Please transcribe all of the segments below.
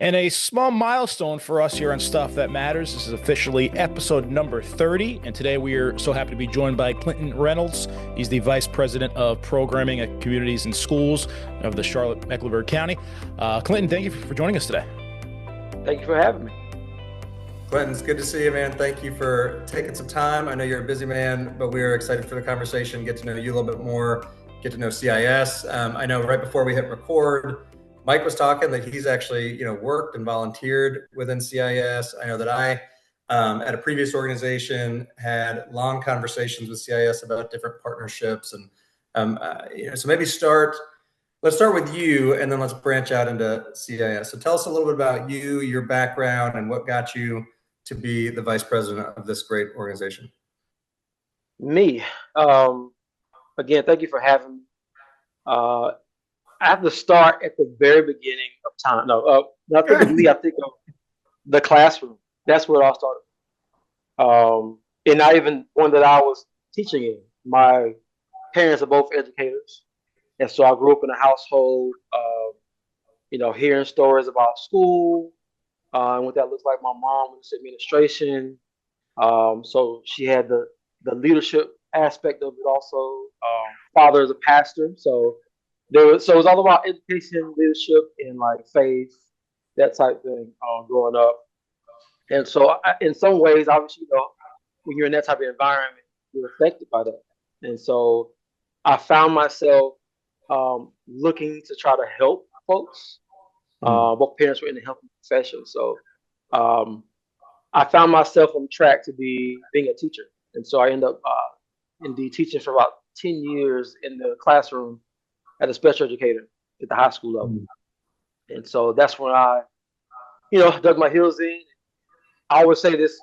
And a small milestone for us here on Stuff That Matters. This is officially episode number 30. And today we are so happy to be joined by Clinton Reynolds. He's the Vice President of Programming at Communities and Schools of the Charlotte-Mecklenburg County. Clinton, thank you for joining us today. Thank you for having me. Clinton, it's good to see you, man. Thank you for taking some time. I know you're a busy man, but we are excited for the conversation, get to know you a little bit more, get to know CIS. I know right before we hit record, Mike was talking that he's actually, worked and volunteered within CIS. I know that I, at a previous organization, had long conversations with CIS about different partnerships, and so maybe let's start with you, and then let's branch out into CIS. So tell us a little bit about you, your background, and what got you to be the vice president of this great organization. Me, again, thank you for having me. I have to start at the very beginning of time. No, not think of me. I think of the classroom. That's where it all started. And not even one that I was teaching in. My parents are both educators, and so I grew up in a household, hearing stories about school and what that looks like. My mom was administration, so she had the leadership aspect of it also. Father is a pastor, so it was all about education, leadership, and like faith, that type thing, growing up. And so, in some ways, obviously, when you're in that type of environment, you're affected by that. And so, I found myself looking to try to help folks. Both parents were in the helping profession, so I found myself on track to being a teacher. And so, I ended up indeed teaching for about 10 years in the classroom as a special educator at the high school level. And so that's when I, dug my heels in. I always say this,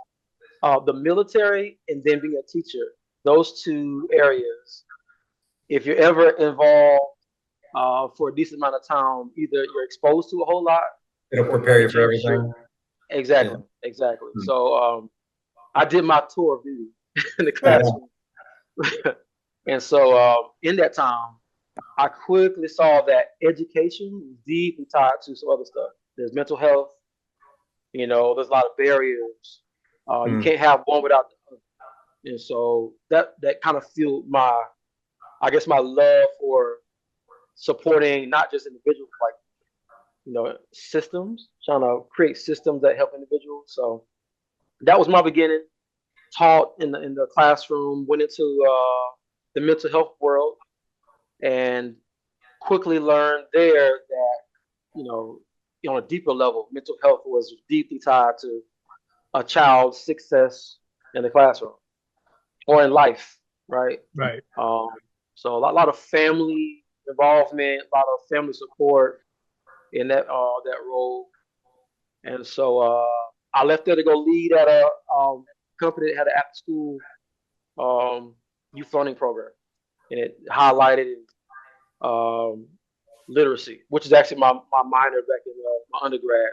the military and then being a teacher, those two areas, if you're ever involved for a decent amount of time, either you're exposed to a whole lot. It'll prepare you for everything. Exactly. So I did my tour of duty in the classroom. And so in that time, I quickly saw that education was deeply tied to some other stuff. There's mental health, there's a lot of barriers. You can't have one without the other. And so that kind of fueled my love for supporting not just individuals, like, systems, trying to create systems that help individuals. So that was my beginning. Taught in the classroom, went into the mental health world, and quickly learned there that, on a deeper level, mental health was deeply tied to a child's success in the classroom or in life, right? Right. So a lot of family involvement, a lot of family support in that role. And so I left there to go lead at a company that had an after-school youth learning program, and it highlighted literacy, which is actually my minor back in my undergrad.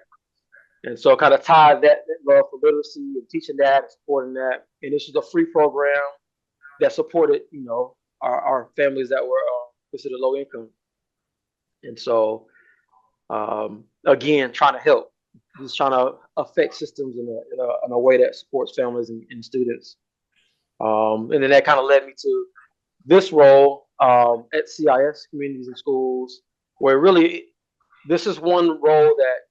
And so kind of tied that love for literacy and teaching that and supporting that. And this was a free program that supported, our families that were considered low income. And so, again, trying to help, just trying to affect systems in a way that supports families and students. And then that kind of led me to this role at CIS, Communities and Schools, where really this is one role that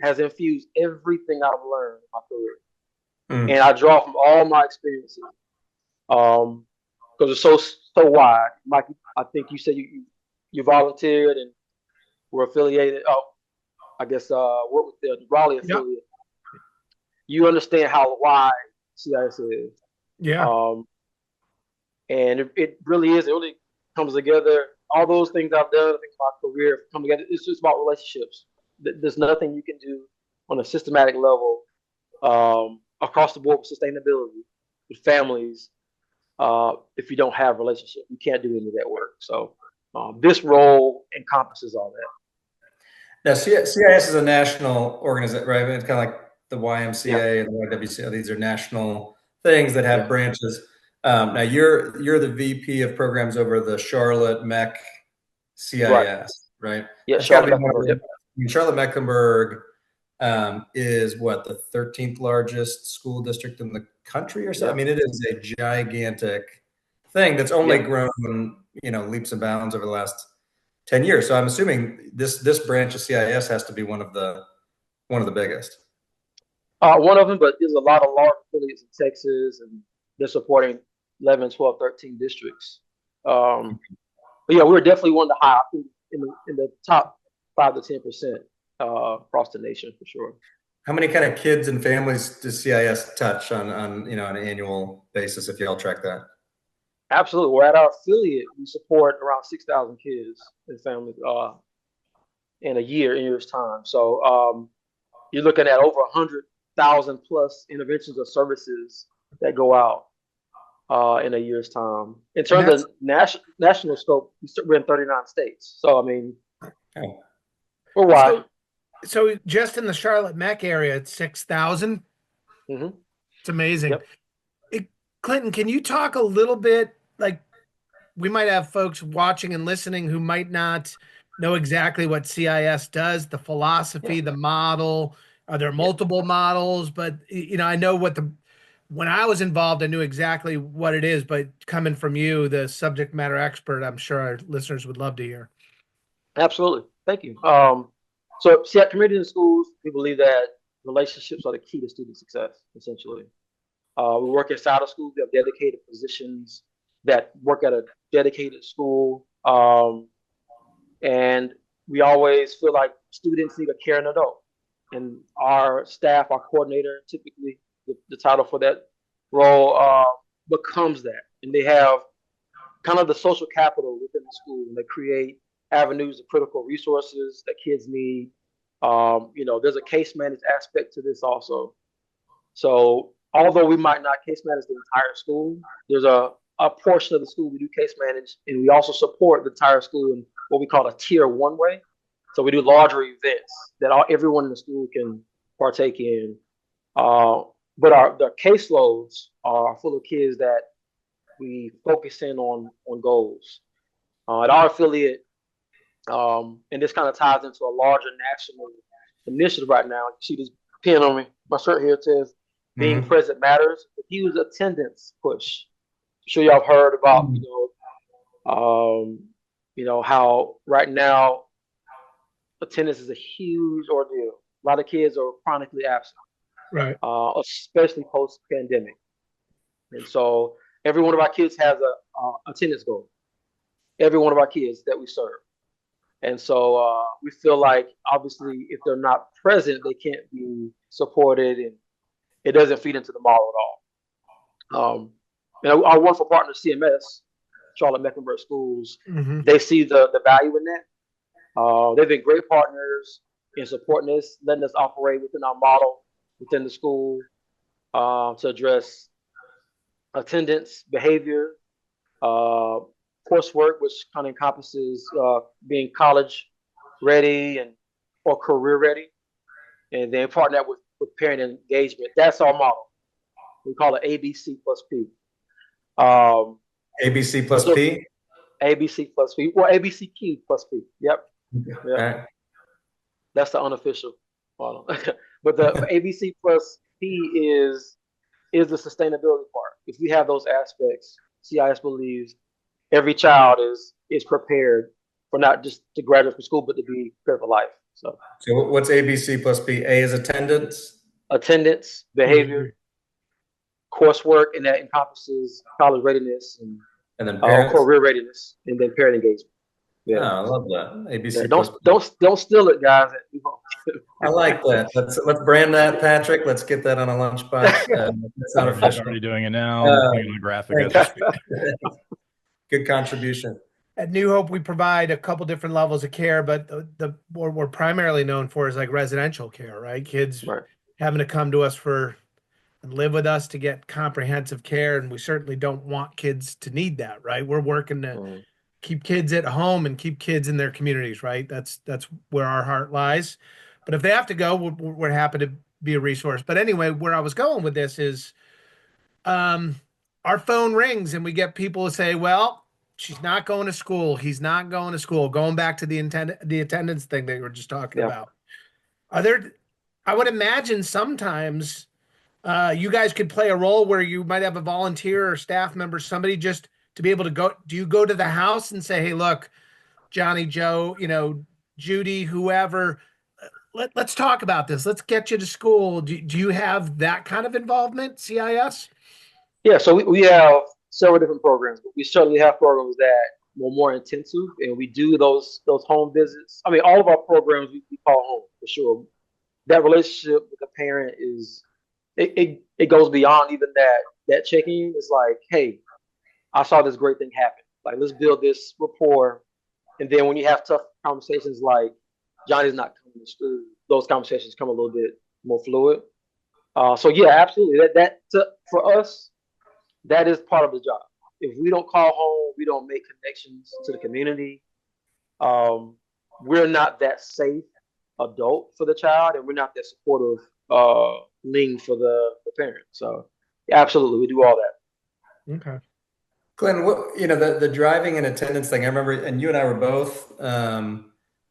has infused everything I've learned in my career. And I draw from all my experiences because it's so wide. Mike, I think you said you volunteered and were affiliated. I guess work with the Raleigh affiliate. Yep. You understand how wide CIS is. Yeah. And it really is. It really comes together. All those things I've done, I think my career come together. It's just about relationships. There's nothing you can do on a systematic level across the board with sustainability, with families, if you don't have relationships. You can't do any of that work. So this role encompasses all that. Now, CIS is a national organization, right? It's kind of like the YMCA and the YWCA. These are national things that have branches. Now, you're the VP of programs over the Charlotte-Mech CIS, right? Yeah, Charlotte-Mecklenburg. Charlotte-Mecklenburg, is what, the 13th largest school district in the country or so. I mean, it is a gigantic thing that's only grown, leaps and bounds over the last 10 years. So I'm assuming this branch of CIS has to be one of the biggest. One of them, but there's a lot of large affiliates in Texas, and they're supporting 11, 12, 13 districts. But yeah, we're definitely one of the high, in the top 5 to 10% across the nation for sure. How many kind of kids and families does CIS touch on an annual basis, if y'all track that? Absolutely. We're at our affiliate. We support around 6,000 kids and families in a year's time. So you're looking at over 100,000 plus interventions or services that go out in a year's time. In terms of national scope, we're in 39 states. So, I mean, we're wide. So just in the Charlotte-Meck area, it's 6,000. Mm-hmm. It's amazing. Yep. Clinton, can you talk a little bit, like we might have folks watching and listening who might not know exactly what CIS does, the philosophy, the model. Are there multiple models? But, I know when I was involved, I knew exactly what it is, but coming from you, the subject matter expert, I'm sure our listeners would love to hear. Absolutely. Thank you. So at Community in Schools, we believe that relationships are the key to student success, essentially. We work inside of schools. We have dedicated positions that work at a dedicated school. And we always feel like students need a caring adult. And our staff, our coordinator, typically the title for that role becomes that. And they have kind of the social capital within the school, and they create avenues of critical resources that kids need. There's a case managed aspect to this also. So although we might not case manage the entire school, there's a portion of the school we do case manage, and we also support the entire school in what we call a tier 1 way. So we do larger events that everyone in the school can partake in. But the caseloads are full of kids that we focus in on goals. At our affiliate, and this kind of ties into a larger national initiative right now. You see this pin on me, my shirt here, it says being present matters. A huge attendance push. I'm sure y'all have heard about, how right now attendance is a huge ordeal. A lot of kids are chronically absent, right? Especially post-pandemic. And so every one of our kids has a attendance goal. Every one of our kids that we serve. And so we feel like, obviously, if they're not present, they can't be supported, and it doesn't feed into the model at all. And our wonderful partner, CMS, Charlotte-Mecklenburg Schools, they see the value in that. They've been great partners in supporting us, letting us operate within our model, within the school, to address attendance, behavior, coursework, which kind of encompasses being college ready or career ready, and then partner that with parent engagement. That's our model. We call it ABC plus P. ABC plus P? ABC plus P. Well, ABCQ plus P. Yep. Right. That's the unofficial model. But the ABC plus P is the sustainability part. If we have those aspects, CIS believes every child is prepared for not just to graduate from school, but to be prepared for life. So what's ABC plus P? A is attendance? Attendance, behavior, coursework, and that encompasses college readiness and then career readiness, and then parent engagement. Yeah, I love that. ABC. Yeah, don't steal it, guys. I like that. Let's brand that, Patrick. Let's get that on a lunchbox. It's not official. Already doing it now. Putting a graphic. Good contribution. At New Hope, we provide a couple different levels of care, but what we're primarily known for is like residential care, right? Kids having to come to us and live with us to get comprehensive care, and we certainly don't want kids to need that, right? We're working to keep kids at home and keep kids in their communities, right? That's where our heart lies. But if they have to go, we're happy to be a resource. But anyway, where I was going with this is our phone rings and we get people to say, well, she's not going to school. He's not going to school. Going back to the attendance thing that you were just talking about. Are there I would imagine sometimes you guys could play a role where you might have a volunteer or staff member, somebody just to be able to go. Do you go to the house and say, "Hey, look, Johnny, Joe, Judy, whoever, let's talk about this. Let's get you to school." Do you have that kind of involvement, CIS? Yeah, so we have several different programs, but we certainly have programs that were more intensive, and we do those home visits. I mean, all of our programs we call home for sure. That relationship with the parent is it goes beyond even that check-in. Is like, hey, I saw this great thing happen. Like, let's build this rapport, and then when you have tough conversations like Johnny's not coming to school, those conversations come a little bit more fluid. So yeah, absolutely. For us, that is part of the job. If we don't call home, we don't make connections to the community. Um, we're not that safe adult for the child, and we're not that supportive lean for the parent. So, yeah, absolutely, we do all that. Okay. Glenn, the driving and attendance thing, I remember, and you and I were both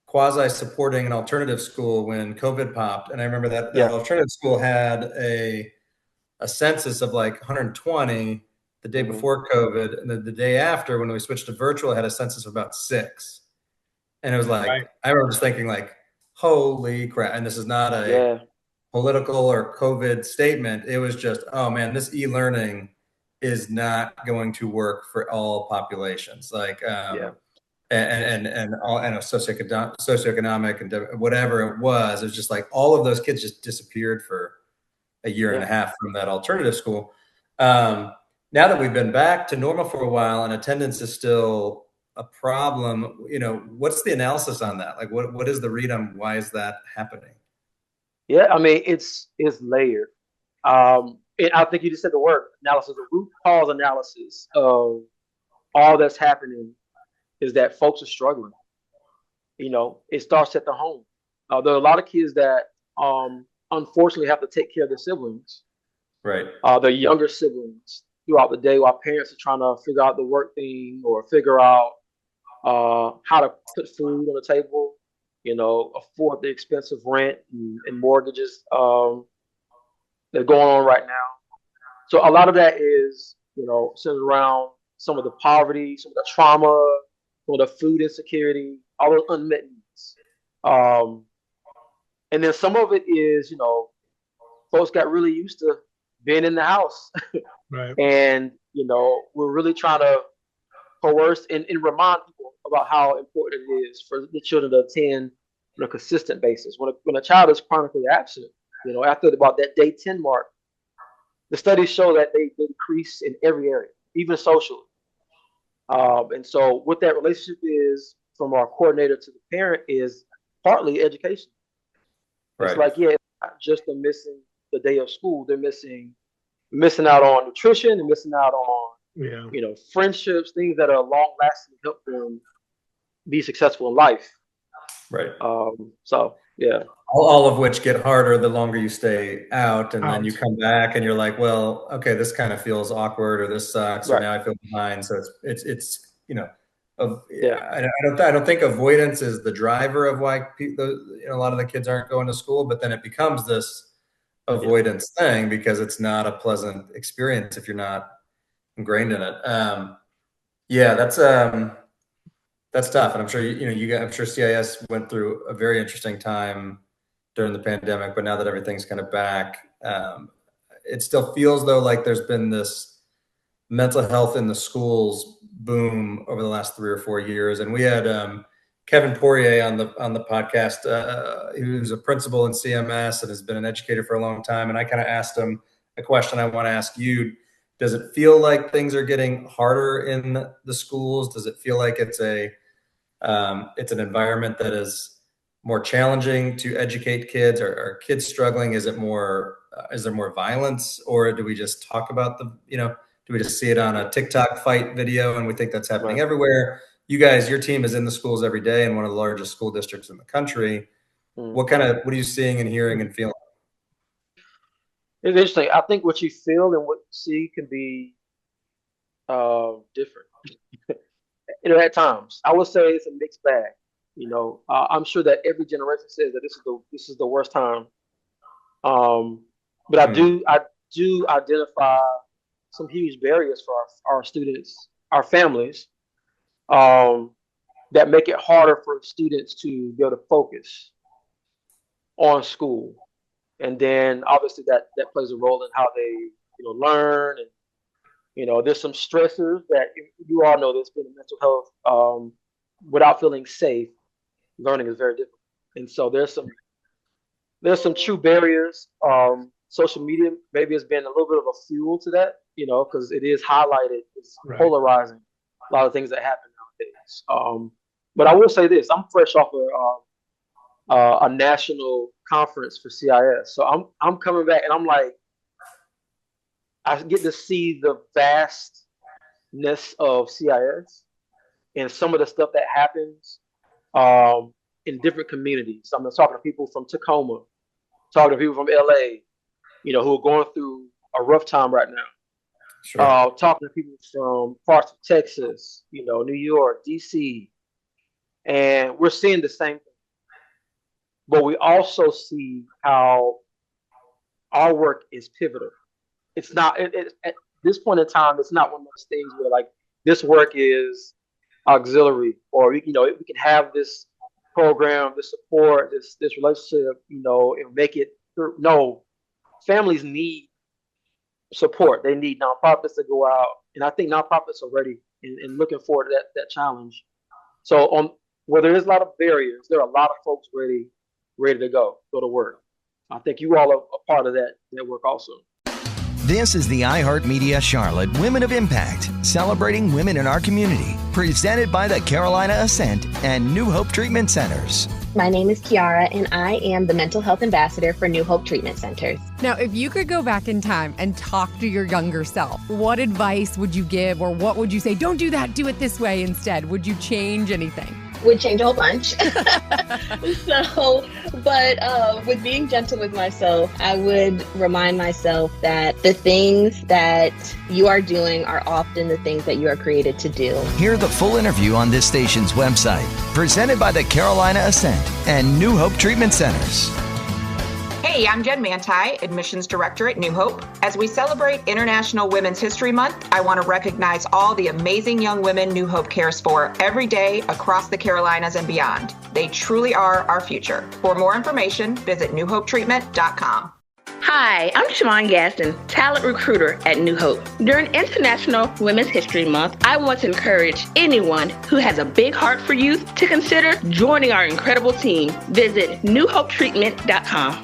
quasi supporting an alternative school when COVID popped. And I remember that Yeah. alternative school had a census of like 120 the day before COVID. And then the day after, when we switched to virtual, it had a census of about 6. And it was like, Right. I remember just thinking like, holy crap. And this is not a political or COVID statement. It was just, oh man, this e-learning is not going to work for all populations. Like, and all, I know socioeconomic and whatever it was just like all of those kids just disappeared for a year and a half from that alternative school. Now that we've been back to normal for a while and attendance is still a problem, what's the analysis on that? Like, what is the read on why is that happening? Yeah, I mean, it's layered. And I think you just said the word analysis, the root cause analysis of all that's happening is that folks are struggling. It starts at the home. There are a lot of kids that unfortunately have to take care of their siblings, right? Their younger siblings throughout the day while parents are trying to figure out the work thing or figure out how to put food on the table, afford the expensive rent and mortgages that are going on right now. So a lot of that is, centered around some of the poverty, some of the trauma, some of the food insecurity, all those unmet needs. And then some of it is, folks got really used to being in the house. Right. And, we're really trying to coerce and remind people about how important it is for the children to attend on a consistent basis. When a child is chronically absent, after about that day 10 mark, the studies show that they decrease in every area, even socially. And so what that relationship is from our coordinator to the parent is partly education. Right. It's like, it's not just them missing the day of school. They're missing out on nutrition and missing out on, friendships, things that are long lasting, help them be successful in life. Right. So, yeah. All of which get harder the longer you stay out, and then you come back and you're like, well, okay, this kind of feels awkward, or this sucks, or now I feel behind. So it's I don't think avoidance is the driver of why a lot of the kids aren't going to school, but then it becomes this avoidance thing because it's not a pleasant experience if you're not ingrained in it. That's tough, and I'm sure I'm sure CIS went through a very interesting time during the pandemic, but now that everything's kind of back, it still feels though like there's been this mental health in the schools boom over the last 3 or 4 years. And we had Kevin Poirier on the podcast. He was a principal in CMS and has been an educator for a long time. And I kind of asked him a question I want to ask you. Does it feel like things are getting harder in the schools? Does it feel like it's an environment that is more challenging to educate kids? Are kids struggling? Is there more violence, or do we just talk about do we just see it on a TikTok fight video and we think that's happening everywhere? Your team is in the schools every day in one of the largest school districts in the country. What are you seeing and hearing and feeling? It's interesting. I think what you feel and what you see can be different. At times, I would say it's a mixed bag. I'm sure that every generation says that this is the worst time But I do identify some huge barriers for our students, our families, that make it harder for students to be able to focus on school. And then obviously that plays a role in how they learn. And there's some stressors that you all know. There's been mental health. Without feeling safe, learning is very difficult. And so there's some true barriers. Social media maybe has been a little bit of a fuel to that, because it is highlighted, it's polarizing a lot of things that happen nowadays. But I will say this: I'm fresh off a national conference for CIS, so I'm coming back, and I'm like, I get to see the vastness of CIS and some of the stuff that happens in different communities. I'm talking to people from Tacoma, talking to people from LA, who are going through a rough time right now. Sure. Talking to people from parts of Texas, New York, DC, and we're seeing the same thing. But we also see how our work is pivotal. It's not at this point in time. It's not one of those things where like this work is auxiliary, or we can have this program, this support, this relationship, and make it through. No, families need support. They need nonprofits to go out, and I think nonprofits are ready and looking forward to that challenge. So where there is a lot of barriers, there are a lot of folks ready to go to work. I think you all are a part of that work also. This is the iHeartMedia Charlotte Women of Impact, celebrating women in our community, presented by the Carolina Ascent and New Hope Treatment Centers. My name is Kiara, and I am the Mental Health Ambassador for New Hope Treatment Centers. Now, if you could go back in time and talk to your younger self, what advice would you give, or what would you say? Don't do that, do it this way instead. Would you change anything? Would change a whole bunch. But with being gentle with myself, I would remind myself that the things that you are doing are often the things that you are created to do. Hear the full interview on this station's website, presented by the Carolina Ascent and New Hope Treatment Centers. Hey, I'm Jen Manti, Admissions Director at New Hope. As we celebrate International Women's History Month, I want to recognize all the amazing young women New Hope cares for every day across the Carolinas and beyond. They truly are our future. For more information, visit newhopetreatment.com. Hi, I'm Siobhan Gaston, talent recruiter at New Hope. During International Women's History Month, I want to encourage anyone who has a big heart for youth to consider joining our incredible team. Visit newhopetreatment.com.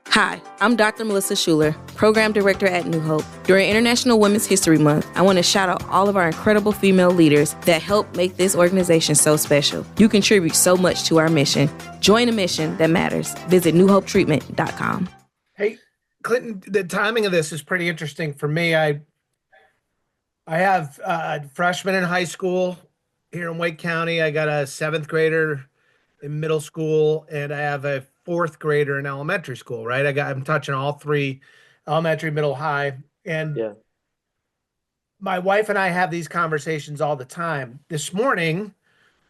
Hi, I'm Dr. Melissa Schuler, Program Director at New Hope. During International Women's History Month, I want to shout out all of our incredible female leaders that help make this organization so special. You contribute so much to our mission. Join a mission that matters. Visit newhopetreatment.com. Hey, Clinton, the timing of this is pretty interesting for me. I have a freshman in high school here in Wake County. I got a 7th grader in middle school, and I have a 4th grader in elementary school, right? I'm touching all 3, elementary, middle, high. And my wife and I have these conversations all the time. This morning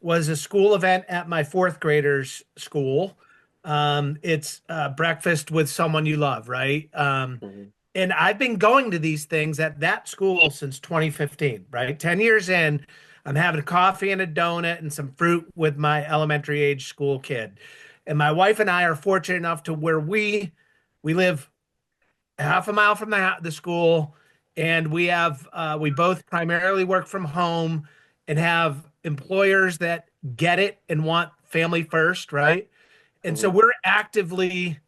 was a school event at my 4th grader's school. It's breakfast with someone you love, right? And I've been going to these things at that school since 2015, right? 10 years in, I'm having coffee and a donut and some fruit with my elementary age school kid. And my wife and I are fortunate enough to where we live half a mile from the school, and we both primarily work from home and have employers that get it and want family first, right? And so we're actively,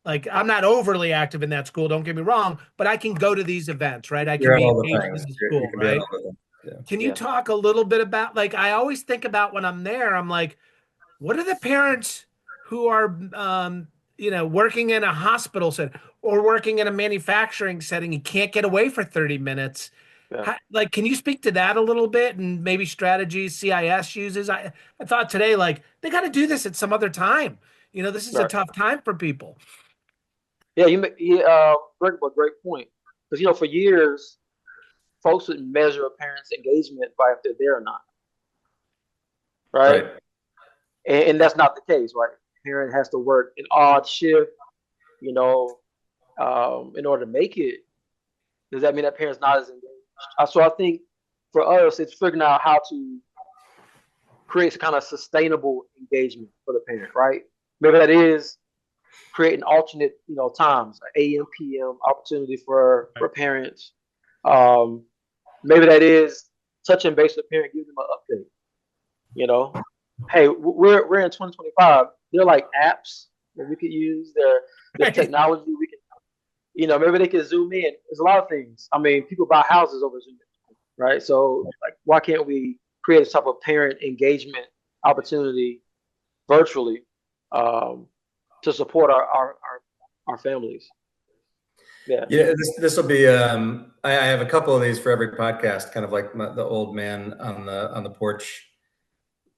like, I'm not overly active in that school, don't get me wrong, but I can go to these events, right? I can be engaged in the school, right? Can you talk a little bit about, like, I always think about when I'm there, I'm like, what are the parents who are, working in a hospital setting or working in a manufacturing setting? You can't get away for 30 minutes. Yeah. Can you speak to that a little bit and maybe strategies CIS uses? I thought today, they got to do this at some other time. This is a tough time for people. Yeah, you bring up a great point. Because, for years, folks would measure a parent's engagement by if they're there or not. Right? And that's not the case, right? Parent has to work an odd shift. you know, in order to make it, does that mean that parent's not as engaged? So I think for us, it's figuring out how to create kind of sustainable engagement for the parent, right? Maybe that is creating alternate, times, AM, PM opportunity for parents. Maybe that is touching base with the parent, giving them an update. Hey, we're in 2025. There are like apps that we could use. There's technology we can, maybe they can zoom in. There's a lot of things. I mean, people buy houses over Zoom, right? So, like, why can't we create a type of parent engagement opportunity virtually to support our families? Yeah. This will be. I have a couple of these for every podcast, kind of like the old man on the porch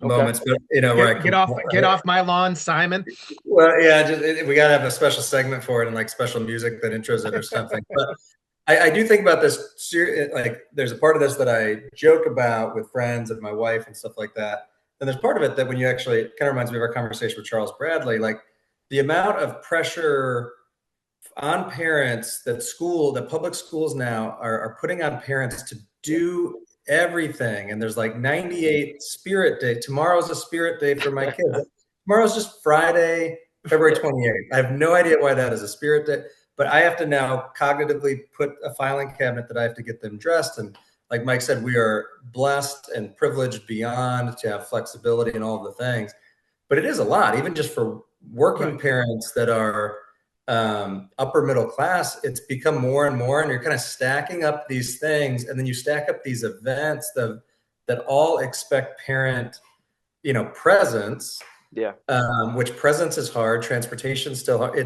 moments. But where get off my lawn, Simon. Well, yeah, we gotta have a special segment for it and like special music that intros it or something. But I do think about this. Like, there's a part of this that I joke about with friends and my wife and stuff like that. And there's part of it that when you actually, it kind of reminds me of our conversation with Charles Bradley, like the amount of pressure on parents that public schools now are putting on parents to do everything. And there's like 98 Spirit Day. Tomorrow's a Spirit Day for my kids. Tomorrow's just Friday, February 28th. I have no idea why that is a Spirit Day, but I have to now cognitively put a filing cabinet that I have to get them dressed. And like Mike said, we are blessed and privileged beyond to have flexibility and all the things, but it is a lot, even just for working parents that are upper middle class. It's become more and more, and you're kind of stacking up these things, and then you stack up these events that all expect parent, presence. Yeah. Which presence is hard. Transportation still hard.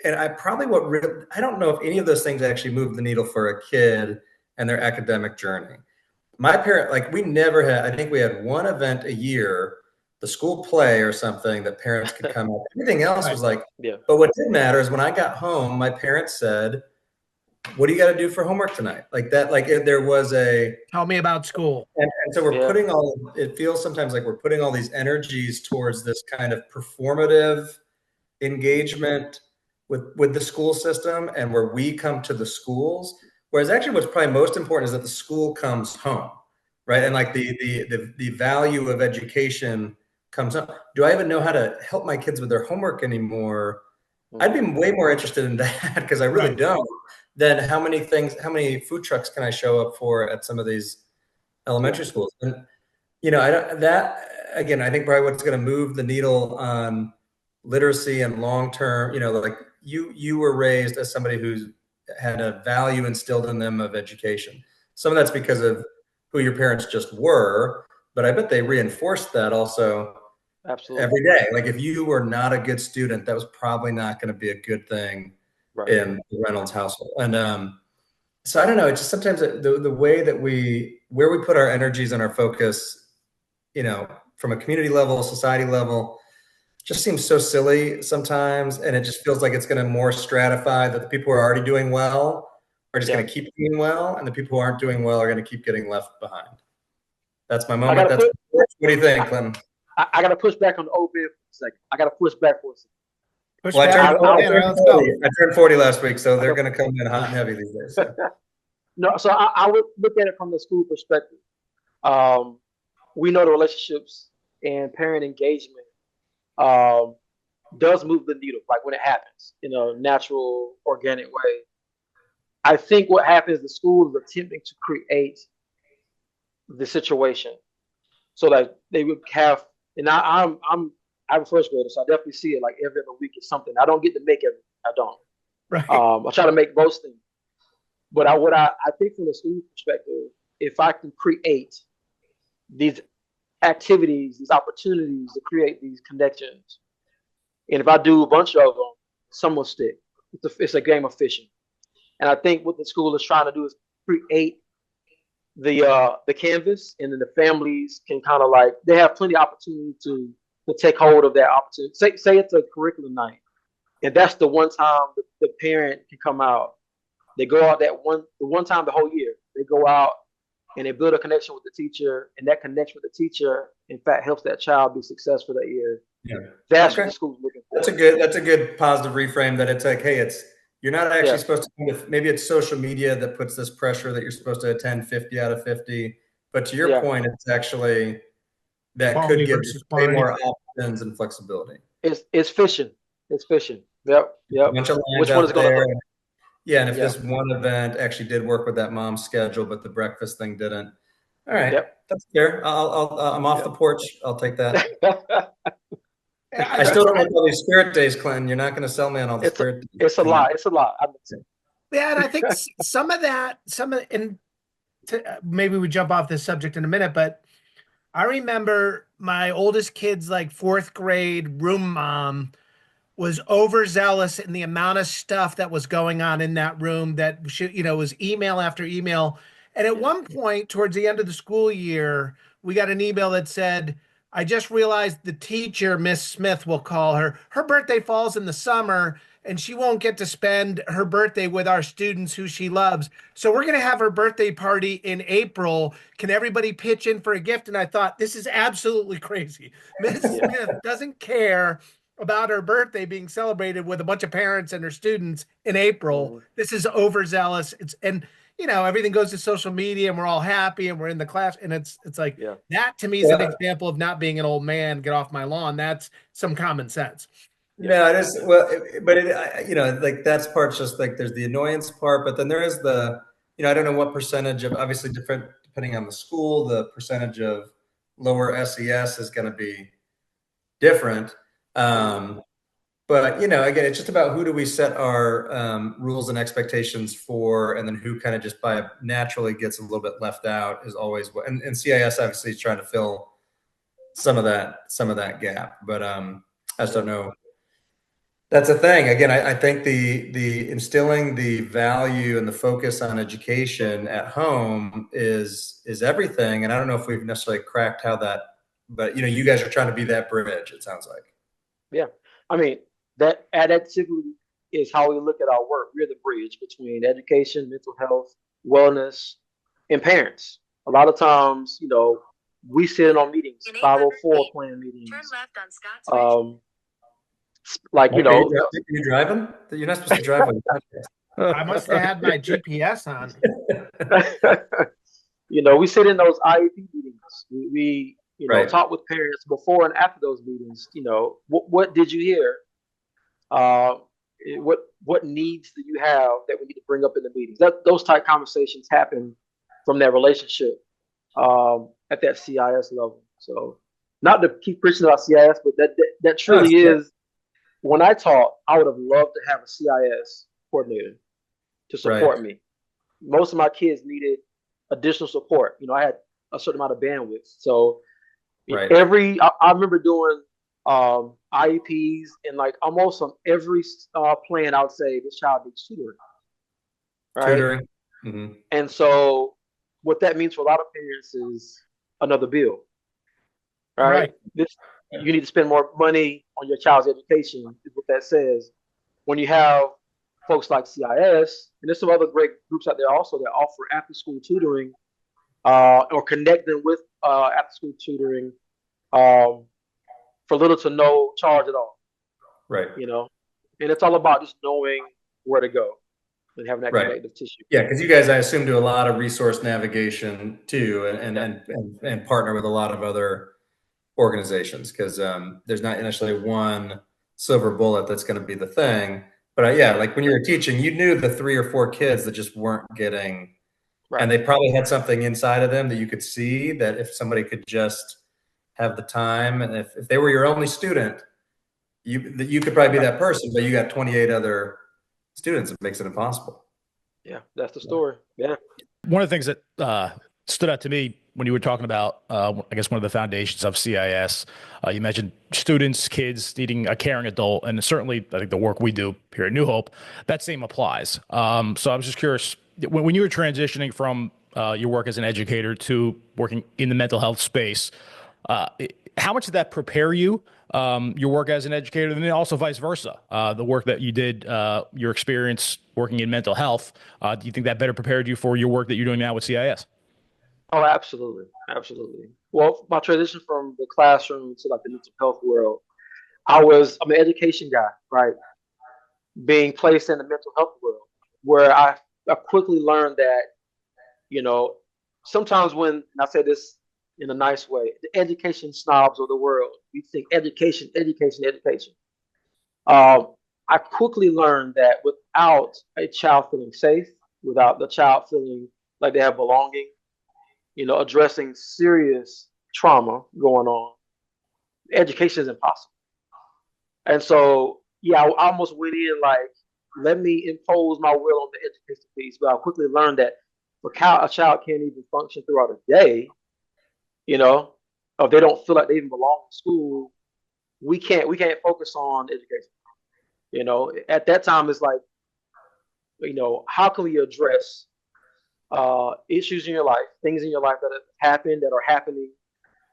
And I don't know if any of those things actually move the needle for a kid and their academic journey. My parent, like, we never had. I think we had one event a year, the school play or something, that parents could come up. Everything else was like, but what did matter is when I got home, my parents said, what do you got to do for homework tonight? Like that, like there was tell me about school. And so we're putting it feels sometimes like we're putting all these energies towards this kind of performative engagement with the school system and where we come to the schools. Whereas actually what's probably most important is that the school comes home, right? And like the value of education comes up. Do I even know how to help my kids with their homework anymore? I'd be way more interested in that because I really don't, than how many food trucks can I show up for at some of these elementary schools? And, I think probably what's going to move the needle on literacy and long-term, like you were raised as somebody who's had a value instilled in them of education. Some of that's because of who your parents just were, but I bet they reinforced that also. Absolutely. Every day. Like if you were not a good student, that was probably not going to be a good thing in the Reynolds household. And so I don't know. It's just sometimes the way that where we put our energies and our focus, from a community level, society level, just seems so silly sometimes. And it just feels like it's going to more stratify that the people who are already doing well are just going to keep doing well. And the people who aren't doing well are going to keep getting left behind. That's my moment. What do you think, Clinton? I got to push back on the old man for a second. I turned 40 last week, so they're going to come in hot and heavy these days. So. No, so I would look at it from the school perspective. We know the relationships and parent engagement does move the needle, like when it happens in a natural, organic way. I think what happens, the school is attempting to create the situation so that they would have. And I'm a first grader, so I definitely see it like every other week is something. I don't get to make everything. I don't. Right. I try to make most things. But I think from the school perspective, if I can create these activities, these opportunities to create these connections, and if I do a bunch of them, some will stick. It's a game of fishing. And I think what the school is trying to do is create the canvas, and then the families can kind of like, they have plenty of opportunity to take hold of that opportunity. Say it's a curriculum night, and that's the one time the parent can come out. They go out the one time the whole year. They go out and they build a connection with the teacher, and that connection with the teacher, in fact, helps that child be successful that year. Yeah. That's Okay. what the school's looking for. That's a good positive reframe that it's like, hey, you're not actually supposed to, maybe it's social media that puts this pressure that you're supposed to attend 50 out of 50. But to your point, it's actually that Quality could give versus way quantity. more options and flexibility. It's fishing. It's fishing. Yep. A bunch of lines Which one is out going to there. hook? Yeah, and if this one event actually did work with that mom's schedule, but the breakfast thing didn't. All right, that's fair. I'm off the porch. I'll take that. I still don't like all these spirit days, Clinton. You're not going to sell me on all the spirit days. It's a lot. It's a lot. Yeah, and I think maybe we jump off this subject in a minute, but I remember my oldest kid's like fourth grade room mom was overzealous in the amount of stuff that was going on in that room that was email after email. And at one point towards the end of the school year, we got an email that said, I just realized the teacher, Miss Smith, will call her. Her birthday falls in the summer and she won't get to spend her birthday with our students who she loves. So we're going to have her birthday party in April. Can everybody pitch in for a gift? And I thought, this is absolutely crazy. Miss Smith doesn't care about her birthday being celebrated with a bunch of parents and her students in April. This is overzealous. Everything goes to social media and we're all happy and we're in the class. And it's like, that to me is an example of not being an old man, get off my lawn. That's some common sense. No, it is. Well, like that's part's just like there's the annoyance part, but then there is I don't know what percentage of, obviously different depending on the school, the percentage of lower SES is going to be different. But again, it's just about who do we set our rules and expectations for, and then who kind of just naturally gets a little bit left out is always what. And CIS obviously is trying to fill some of that gap, but I just don't know. That's a thing. Again, I think the instilling the value and the focus on education at home is everything. And I don't know if we've necessarily cracked how that, but you guys are trying to be that bridge. It sounds like. Yeah, I mean that adaptively is how we look at our work. We're the bridge between education, mental health, wellness, and parents. A lot of times, we sit in on meetings, 504 plan meetings. Turn left on Scotts Like, are you driving? You're not supposed to drive on podcast. I must have had my GPS on. We sit in those IEP meetings. We talk with parents before and after those meetings. What did you hear? What needs do you have that we need to bring up in the meetings? Those type conversations happen from that relationship at that CIS level. So, not to keep preaching about CIS, but that truly is. When I taught, I would have loved to have a CIS coordinator to support me. Most of my kids needed additional support. I had a certain amount of bandwidth. So I remember doing IEPs and like almost on every plan, I would say this child needs tutoring. Right. Tutoring. Mm-hmm. And so what that means for a lot of parents is another bill. Right. You need to spend more money on your child's education, is what that says. When you have folks like CIS, and there's some other great groups out there also that offer after-school tutoring or connect them with after-school tutoring for little to no charge at all. Right. And it's all about just knowing where to go and having that connective tissue. Yeah, because you guys, I assume, do a lot of resource navigation too, and partner with a lot of other organizations, because there's not necessarily one silver bullet that's going to be the thing. But like when you were teaching, you knew the 3 or 4 kids that just weren't getting, and they probably had something inside of them that you could see that if somebody could just have the time, and if they were your only student, you could probably be that person, but you got 28 other students. It makes it impossible. Yeah, that's the story. Yeah. One of the things that stood out to me when you were talking about, I guess, one of the foundations of CIS, you mentioned students, kids needing a caring adult, and certainly I think the work we do here at New Hope, that same applies. So I was just curious, when you were transitioning from your work as an educator to working in the mental health space, how much did that prepare you, your work as an educator, and then also vice versa, the work that you did, your experience working in mental health, do you think that better prepared you for your work that you're doing now with CIS? Oh, absolutely. Absolutely. Well, my transition from the classroom to like the mental health world, I'm an education guy, right? Being placed in the mental health world, where I quickly learned that, sometimes when, and I say this in a nice way, the education snobs of the world, we think education, education, education. I quickly learned that without a child feeling safe, without the child feeling like they have belonging, addressing serious trauma going on, education is impossible. And so, yeah, I almost went in like, let me impose my will on the education piece, but I quickly learned that a child can't even function throughout a day, if they don't feel like they even belong in school, we can't focus on education. At that time, it's like, how can we address issues in your life, things in your life that have happened, that are happening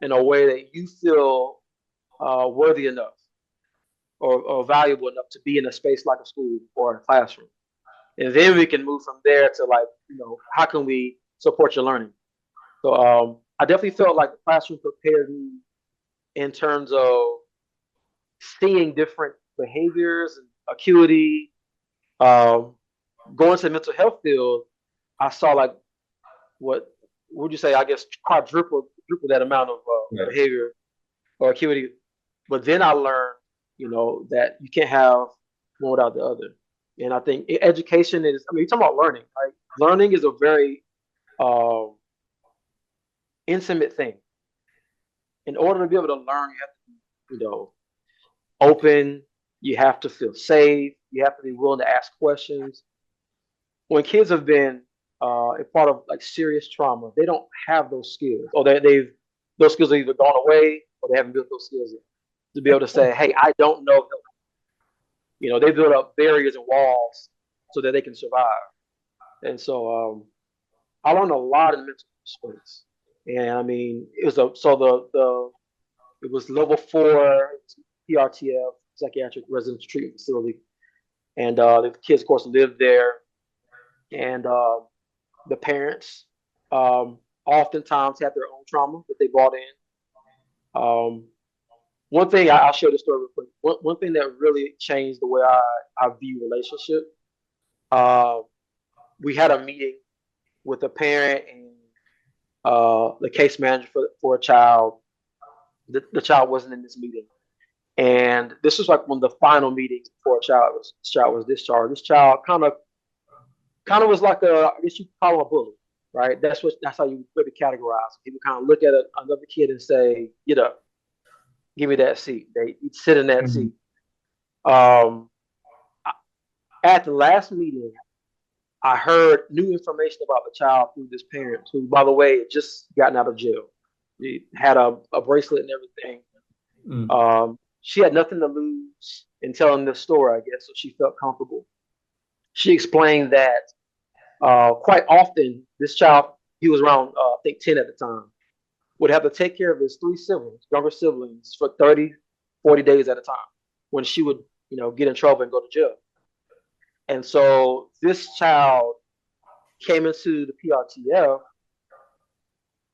in a way that you feel worthy enough or valuable enough to be in a space like a school or a classroom. And then we can move from there to like, how can we support your learning? So I definitely felt like the classroom prepared me in terms of seeing different behaviors and acuity. Going to the mental health field, I saw like what would you say? I guess quadruple that amount of behavior or acuity. But then I learned, that you can't have one without the other. And I think education is. I mean, you're talking about learning, right? Learning is a very intimate thing. In order to be able to learn, you have to be, open. You have to feel safe. You have to be willing to ask questions. When kids have been a part of like serious trauma, they don't have those skills, or those skills have either gone away, or they haven't built those skills yet, to be able to say, "Hey, I don't know." They build up barriers and walls so that they can survive. And so I learned a lot in mental space. And I mean, it was it was level 4 PRTF, psychiatric residential treatment facility, and the kids, of course, lived there, and the parents oftentimes had their own trauma that they brought in. One thing I'll share this story real quick. One thing that really changed the way I view relationship. We had a meeting with a parent and the case manager for a child. The child wasn't in this meeting, and this was like one of the final meetings before a child was discharged. This child kind of was like I guess you could call him a bully, right? That's how you maybe categorize. He would kind of look at another kid and say, "Get up, give me that seat." He'd sit in that seat. At the last meeting, I heard new information about the child through this parent, who, by the way, had just gotten out of jail. He had a bracelet and everything. She had nothing to lose in telling this story, I guess, so she felt comfortable. She explained that quite often this child, he was around, I think 10 at the time, would have to take care of his 3 siblings, younger siblings, for 30, 40 days at a time when she would, get in trouble and go to jail. And so this child came into the PRTF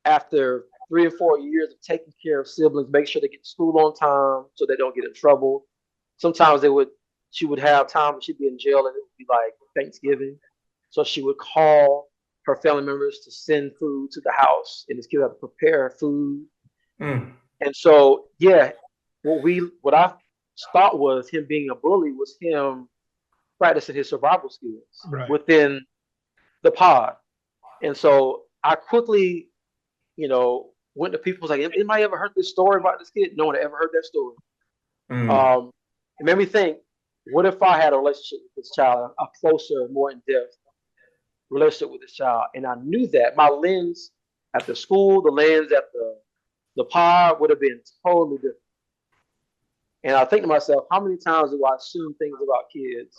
after 3 or 4 years of taking care of siblings, make sure they get to school on time so they don't get in trouble. Sometimes she would have time when she'd be in jail and it would be like Thanksgiving. So she would call her family members to send food to the house, and this kid had to prepare food. And so, yeah, what I thought was him being a bully was him practicing his survival skills within the pod. And so I quickly, went to people, was like, anybody ever heard this story about this kid? No one ever heard that story. It made me think, what if I had a relationship with this child, a closer, more in-depth relationship with this child? And I knew that my lens at the school, the lens at the pod would have been totally different. And I think to myself, how many times do I assume things about kids,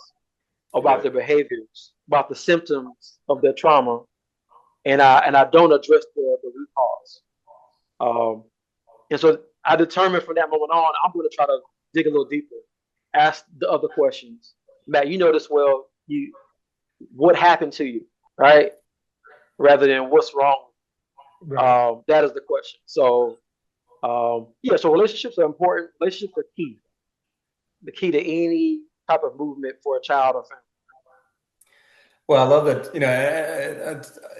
about their behaviors, about the symptoms of their trauma, and I don't address the root cause. And so I determined from that moment on, I'm going to try to dig a little deeper, ask the other questions. Matt, you know this well. What happened to you, right? Rather than what's wrong. That is the question. So, so relationships are important. Relationships are key. the key to any type of movement for a child or family. Well, I love that.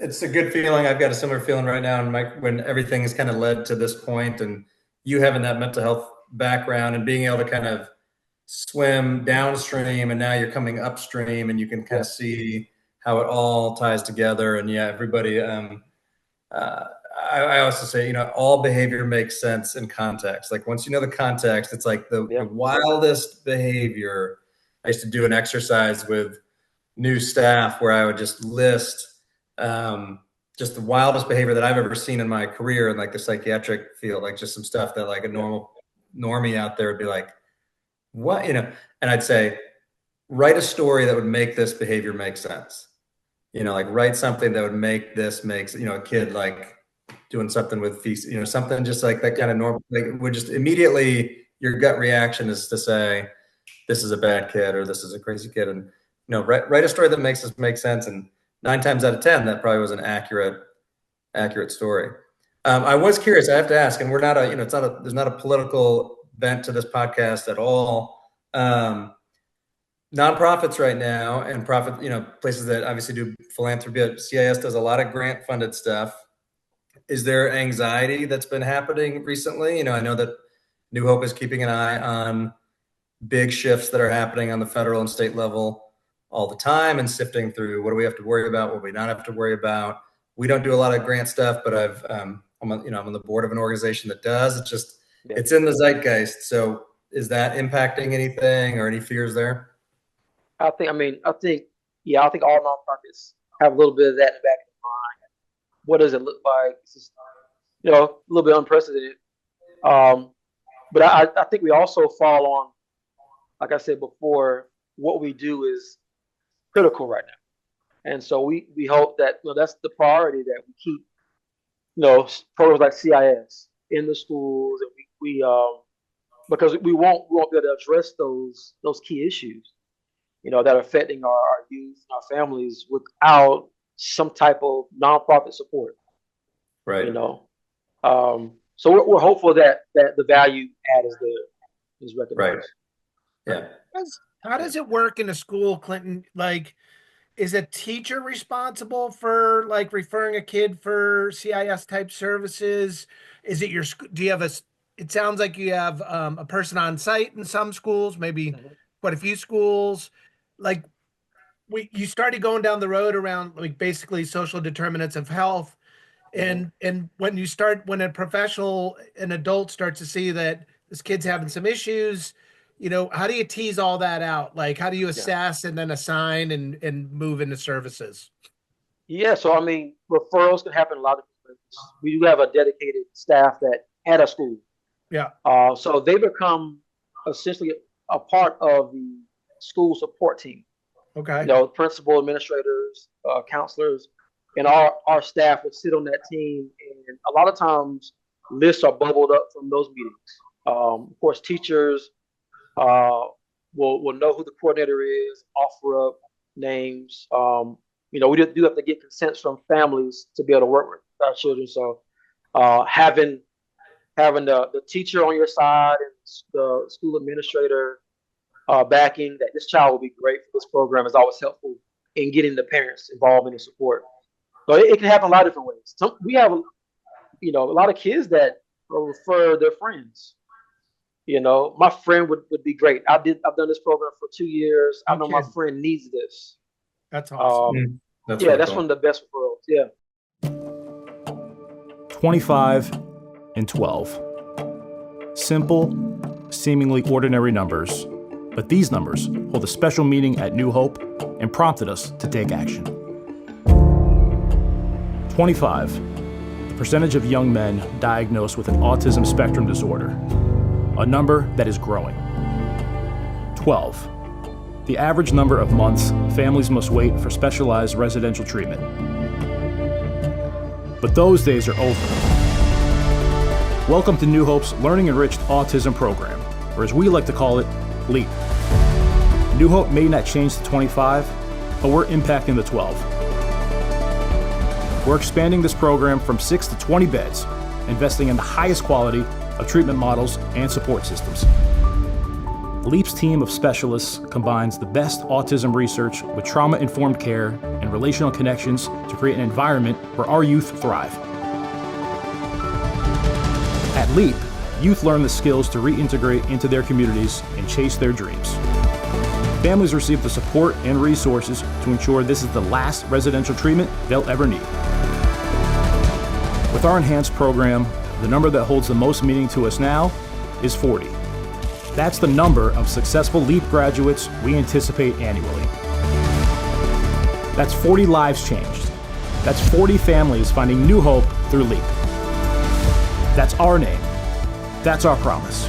It's a good feeling. I've got a similar feeling right now, when everything has kind of led to this point, and you having that mental health background and being able to kind of swim downstream, and now you're coming upstream, and you can kind of see how it all ties together. And everybody. I also say, all behavior makes sense in context. Like once you know the context, it's like the wildest behavior. I used to do an exercise with new staff where I would just list just the wildest behavior that I've ever seen in my career in like the psychiatric field, like just some stuff that like a normie out there would be like, what, and I'd say, write a story that would make this behavior make sense. Like write something that would make this a kid like doing something with feces, something just like that kind of normal, like would just immediately your gut reaction is to say, this is a bad kid or this is a crazy kid. And, write a story that makes this make sense. And 9 times out of 10, that probably was an accurate story. I was curious, I have to ask, and we're not there's not a political bent to this podcast at all. Nonprofits right now and places that obviously do philanthropy, CIS does a lot of grant funded stuff. Is there anxiety that's been happening recently? I know that New Hope is keeping an eye on big shifts that are happening on the federal and state level all the time and sifting through what do we have to worry about, what do we not have to worry about. We don't do a lot of grant stuff, but I'm on the board of an organization that does. It's just it's in the zeitgeist. So is that impacting anything or any fears there? I think all nonprofits have a little bit of that in the back of their mind. What does it look like? It's just, a little bit unprecedented. But I think we also fall on, like I said before, what we do is critical right now. And so we hope that that's the priority, that we keep programs like CIS in the schools, and we because we won't be able to address those key issues that are affecting our youth and our families without some type of nonprofit support. Right. So we're hopeful that the value add is recognized. Right. Yeah. How does it work in a school, Clinton? Like, is a teacher responsible for like referring a kid for CIS type services? Is it do you have it sounds like you have a person on site in some schools, maybe quite a few schools. Like you started going down the road around like basically social determinants of health. And when an adult starts to see that this kid's having some issues, how do you tease all that out? Like, how do you assess and then assign and move into services? Yeah. So, referrals can happen a lot of different ways. We do have a dedicated staff at a school. Yeah. So they become essentially a part of the school support team. Okay. Principal, administrators, counselors, and our staff would sit on that team. And a lot of times lists are bubbled up from those meetings. Of course, teachers will know who the coordinator is, offer up names. We do have to get consents from families to be able to work with our children. So having the teacher on your side and the school administrator backing that this child will be great for this program is always helpful in getting the parents involved in the support. So it can happen a lot of different ways. We have a lot of kids that refer their friends. My friend would be great. I've done this program for 2 years. I know my friend needs this. That's awesome. That's one of the best referrals. Yeah. 25 and 12. Simple, seemingly ordinary numbers, but these numbers hold a special meaning at New Hope and prompted us to take action. 25, the percentage of young men diagnosed with an autism spectrum disorder, a number that is growing. 12, the average number of months families must wait for specialized residential treatment. But those days are over. Welcome to New Hope's Learning Enriched Autism Program, or as we like to call it, LEAP. New Hope may not change the 25, but we're impacting the 12. We're expanding this program from 6 to 20 beds, investing in the highest quality of treatment models and support systems. LEAP's team of specialists combines the best autism research with trauma-informed care and relational connections to create an environment where our youth thrive. At LEAP, youth learn the skills to reintegrate into their communities and chase their dreams. Families receive the support and resources to ensure this is the last residential treatment they'll ever need. With our enhanced program, the number that holds the most meaning to us now is 40. That's the number of successful LEAP graduates we anticipate annually. That's 40 lives changed. That's 40 families finding new hope through LEAP. That's our name. That's our promise.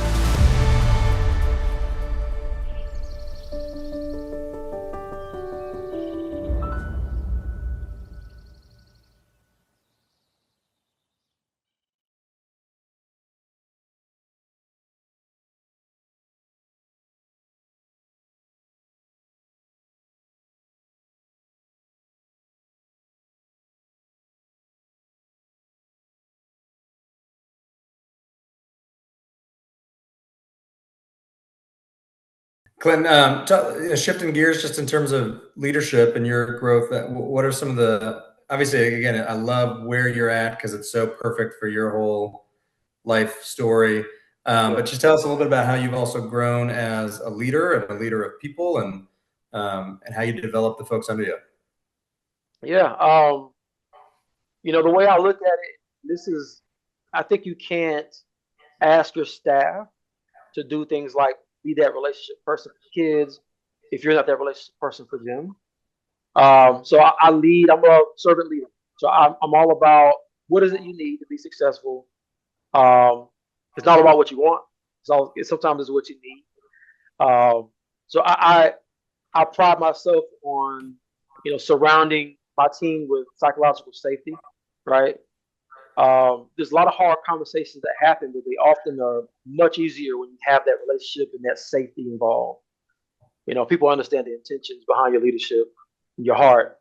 Clinton, shifting gears just in terms of leadership and your growth, what are some of the, obviously, again, I love where you're at because it's so perfect for your whole life story. But just tell us a little bit about how you've also grown as a leader and a leader of people and how you develop the folks under you. Yeah. The way I look at it, I think you can't ask your staff to do things like be that relationship person for kids if you're not that relationship person for them. So I lead. I'm a servant leader. So I'm all about what is it you need to be successful. It's not about what you want. Sometimes it's what you need. So I pride myself on surrounding my team with psychological safety. Right. There's a lot of hard conversations that happen, but they often are much easier when you have that relationship and that safety involved. People understand the intentions behind your leadership, your heart.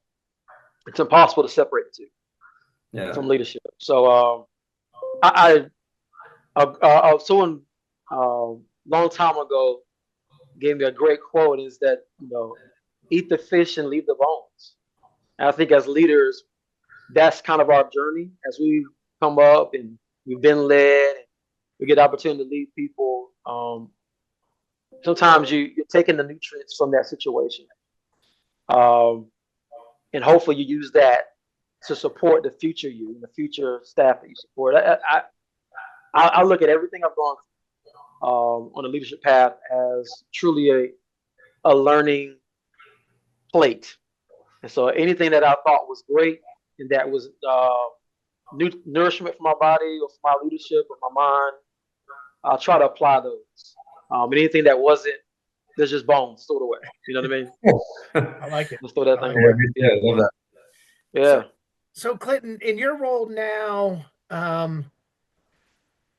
It's impossible to separate the two from leadership. So someone long time ago gave me a great quote: is that eat the fish and leave the bones. And I think as leaders, that's kind of our journey as we come up and we've been led and we get the opportunity to lead people. Sometimes you're taking the nutrients from that situation. And hopefully you use that to support the future you and the future staff that you support. I look at everything I've gone through on the leadership path as truly a learning plate. And so anything that I thought was great and that was nourishment for my body or for my leadership or my mind, I'll try to apply those. And anything that wasn't, there's just bones, throw it away. You know what I mean? I like it. Just throw that thing away. Yeah, I love that. Yeah. So Clinton, in your role now,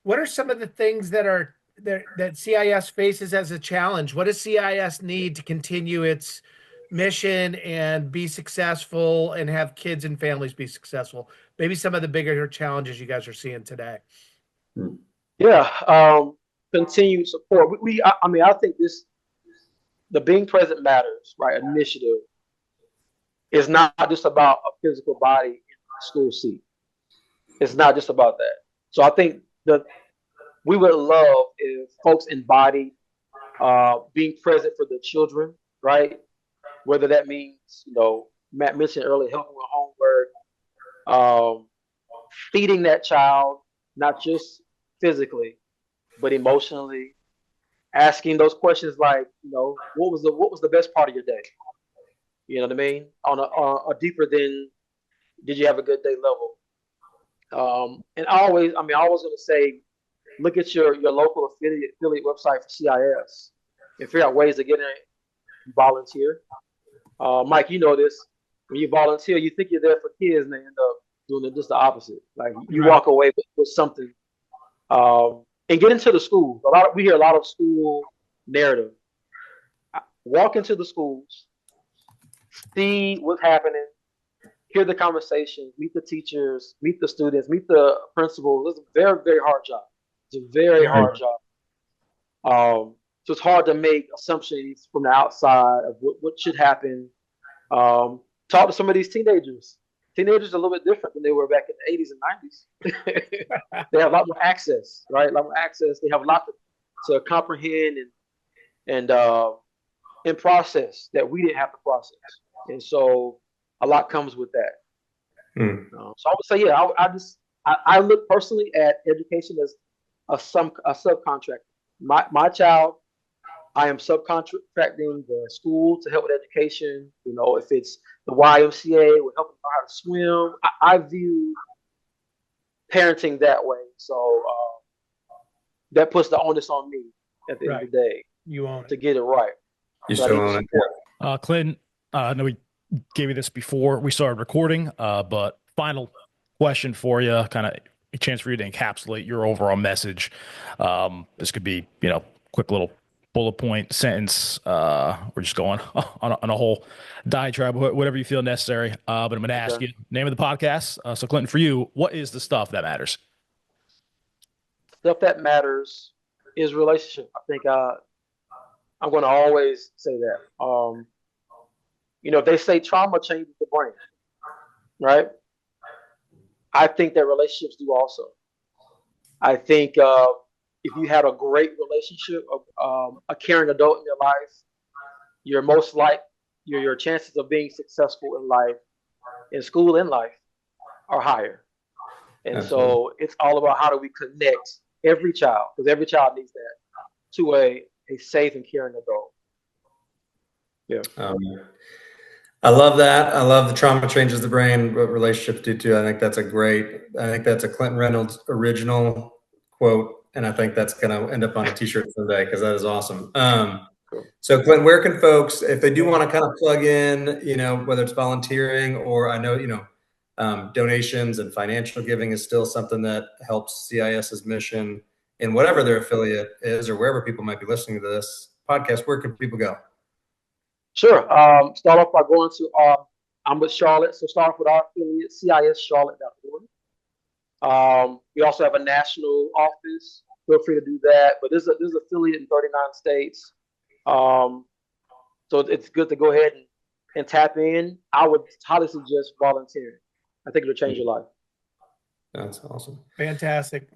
what are some of the things that CIS faces as a challenge? What does CIS need to continue its mission and be successful and have kids and families be successful? Maybe some of the bigger challenges you guys are seeing today. Yeah. Continued support. I think the Being Present Matters, right, initiative is not just about a physical body in a school seat. It's not just about that. So I think that we would love if folks embody being present for the children, right? Whether that means, Matt mentioned earlier, helping with homework, feeding that child, not just physically, but emotionally, asking those questions like, what was the best part of your day? You know what I mean? On a deeper than did you have a good day level. And I always going to say, look at your local affiliate website for CIS and figure out ways to get in and volunteer. Mike, you know this. When you volunteer, you think you're there for kids and they end up doing just the opposite. Like you walk away with something. And get into the schools. We hear a lot of school narrative. Walk into the schools, see what's happening, hear the conversations, meet the teachers, meet the students, meet the principals. It's a very, very hard job. It's a very hard job. So it's hard to make assumptions from the outside of what should happen. Talk to some of these teenagers. Teenagers are a little bit different than they were back in the 80s and 90s. They have a lot more access, right? A lot more access. They have a lot to comprehend and process that we didn't have to process. And so a lot comes with that. So I would say, yeah, I look personally at education as a subcontractor. My child, I am subcontracting the school to help with education. You know, if it's the YMCA, we're helping them how to swim. I view parenting that way. So that puts the onus on me at the end of the day. You own it. To get it right. You still own it. Clinton, I know we gave you this before we started recording, but final question for you, kind of a chance for you to encapsulate your overall message. This could be, quick little bullet point sentence. We're just going on a whole diatribe, whatever you feel necessary. But I'm going to ask you name of the podcast. So Clinton, for you, what is the stuff that matters? Stuff that matters is relationship. I think I'm going to always say that. If they say trauma changes the brain, right? I think that relationships do also. I think if you had a great relationship, a caring adult in your life, your chances of being successful in life, in school, in life, are higher. And Absolutely. So it's all about how do we connect every child, because every child needs that, to a safe and caring adult. Yeah. I love that. I love the trauma changes the brain, but relationships do too. I think that's a Clinton Reynolds original quote. And I think that's going to end up on a t-shirt someday because that is awesome. So Clinton, where can folks, if they do want to kind of plug in, whether it's volunteering or I know, donations and financial giving is still something that helps CIS's mission in whatever their affiliate is or wherever people might be listening to this podcast, where can people go? Sure. Start off by going to I'm with Charlotte, so start off with our affiliate, cischarlotte.org. We also have a national office. Feel free to do that. But there's an affiliate in 39 states. So it's good to go ahead and tap in. I would highly suggest volunteering. I think it'll change your life. That's awesome. Fantastic.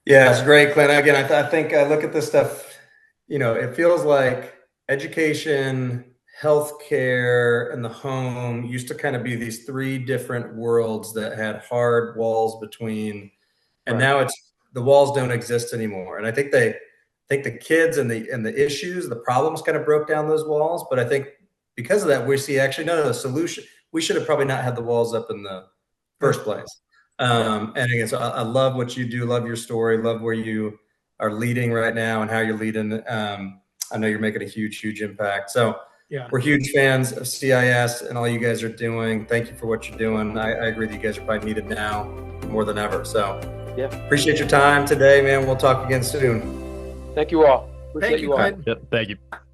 Yeah, it's great, Clint. Again, I think I look at this stuff, it feels like education, healthcare, and the home used to kind of be these three different worlds that had hard walls between, and now it's the walls don't exist anymore. And I think the kids and the issues, the problems kind of broke down those walls. But I think because of that, we see actually the solution. We should have probably not had the walls up in the first place. And again, so I love what you do, love your story, love where you are leading right now and how you're leading. I know you're making a huge, huge impact. So we're huge fans of CIS and all you guys are doing. Thank you for what you're doing. I agree that you guys are probably needed now more than ever. So appreciate your time today, man. We'll talk again soon. Thank you all. Thank you, Clinton. Yep, thank you.